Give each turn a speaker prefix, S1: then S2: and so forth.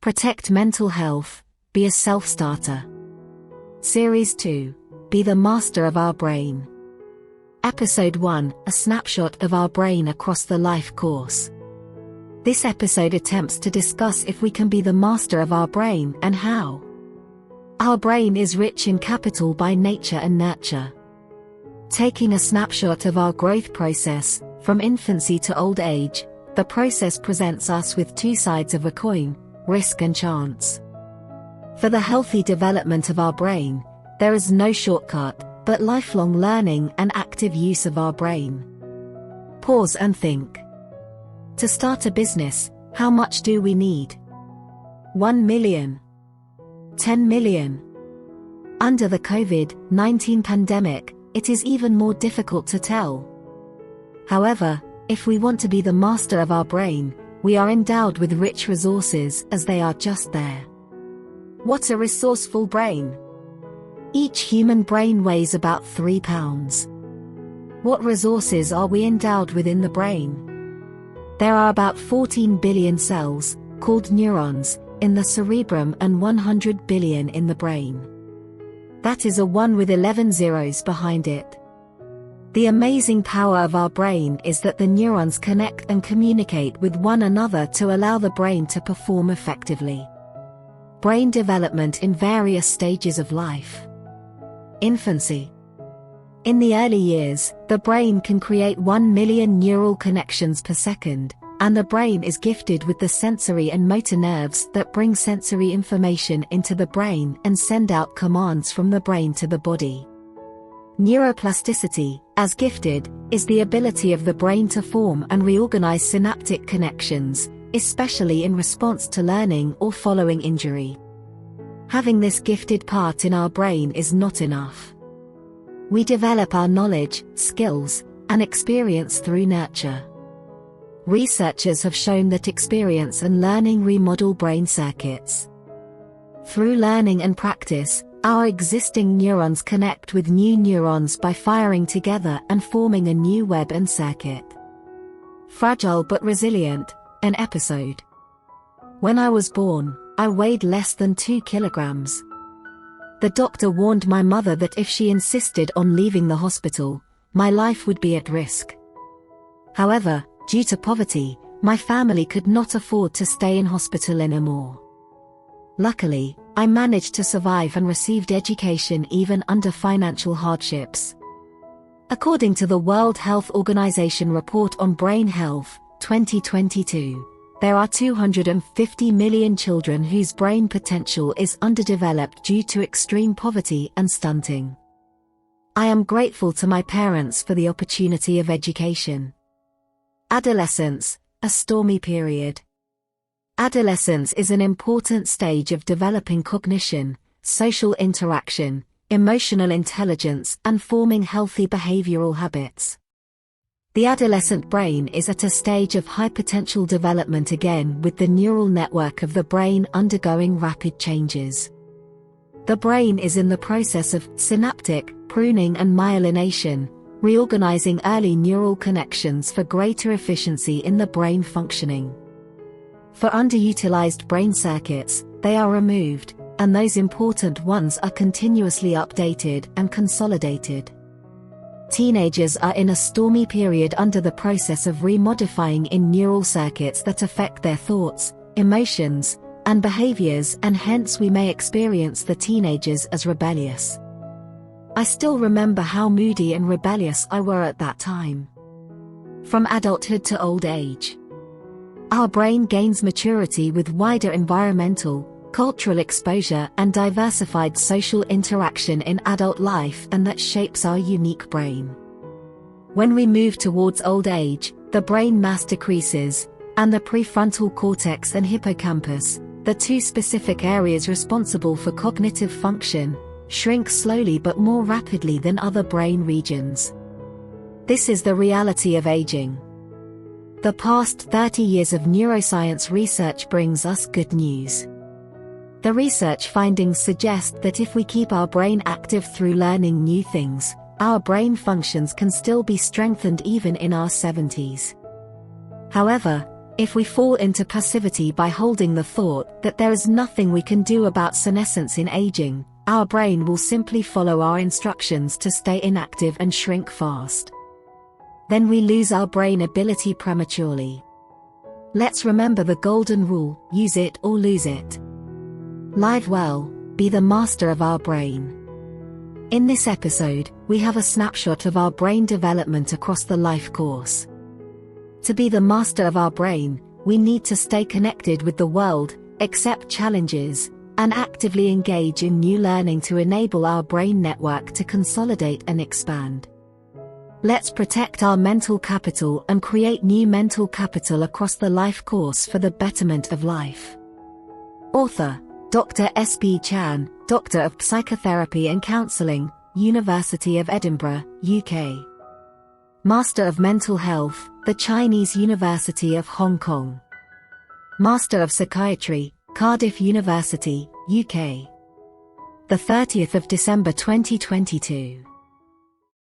S1: Protect mental health, be a self-starter. Series 2, Be the Master of Our Brain. Episode 1, A Snapshot of Our Brain Across the Life Course. This episode attempts to discuss if we can be the master of our brain and how. Our brain is rich in capital by nature and nurture. Taking a snapshot of our growth process, from infancy to old age, the process presents us with two sides of a coin, risk and chance. For the healthy development of our brain, there is no shortcut, but lifelong learning and active use of our brain. Pause and think. To start a business, how much do we need? 1 million? 10 million? Under the COVID-19 pandemic, it is even more difficult to tell. However, if we want to be the master of our brain, we are endowed with rich resources as they are just there. What's a resourceful brain? Each human brain weighs about 3 pounds. What resources are we endowed with in the brain? There are about 14 billion cells, called neurons, in the cerebrum and 100 billion in the brain. That is a 1 with 11 zeros behind it. The amazing power of our brain is that the neurons connect and communicate with one another to allow the brain to perform effectively. Brain development in various stages of life. Infancy. In the early years, the brain can create 1 million neural connections per second, and the brain is gifted with the sensory and motor nerves that bring sensory information into the brain and send out commands from the brain to the body. Neuroplasticity, as gifted, is the ability of the brain to form and reorganize synaptic connections, especially in response to learning or following injury. Having this gifted part in our brain is not enough. We develop our knowledge, skills, and experience through nurture. Researchers have shown that experience and learning remodel brain circuits. Through learning and practice, our existing neurons connect with new neurons by firing together and forming a new web and circuit. Fragile but resilient, an episode. When I was born, I weighed less than 2 kilograms. The doctor warned my mother that if she insisted on leaving the hospital, my life would be at risk. However, due to poverty, my family could not afford to stay in hospital anymore. Luckily, I managed to survive and received education even under financial hardships. According to the World Health Organization report on brain health, 2022, there are 250 million children whose brain potential is underdeveloped due to extreme poverty and stunting. I am grateful to my parents for the opportunity of education. Adolescence, a stormy period. Adolescence is an important stage of developing cognition, social interaction, emotional intelligence, and forming healthy behavioral habits. The adolescent brain is at a stage of high potential development again, with the neural network of the brain undergoing rapid changes. The brain is in the process of synaptic pruning and myelination, reorganizing early neural connections for greater efficiency in the brain functioning. For underutilized brain circuits, they are removed, and those important ones are continuously updated and consolidated. Teenagers are in a stormy period under the process of remodifying in neural circuits that affect their thoughts, emotions, and behaviors, and hence we may experience the teenagers as rebellious. I still remember how moody and rebellious I were at that time. From adulthood to old age. Our brain gains maturity with wider environmental, cultural exposure and diversified social interaction in adult life, and that shapes our unique brain. When we move towards old age, the brain mass decreases, and the prefrontal cortex and hippocampus, the two specific areas responsible for cognitive function, shrink slowly but more rapidly than other brain regions. This is the reality of aging. The past 30 years of neuroscience research brings us good news. The research findings suggest that if we keep our brain active through learning new things, our brain functions can still be strengthened even in our 70s. However, If we fall into passivity by holding the thought that there is nothing we can do about senescence in aging, our brain will simply follow our instructions to stay inactive and shrink fast. Then we lose our brain ability prematurely. Let's remember the golden rule: use it or lose it. Live well, be the master of our brain. In this episode, we have a snapshot of our brain development across the life course. To be the master of our brain, we need to stay connected with the world, accept challenges, and actively engage in new learning to enable our brain network to consolidate and expand. Let's protect our mental capital and create new mental capital across the life course for the betterment of life. Author, Dr. S.B. Chan, Doctor of Psychotherapy and Counselling, University of Edinburgh, UK. Master of Mental Health, the Chinese University of Hong Kong. Master of Psychiatry, Cardiff University, UK. The 30th of December 2022.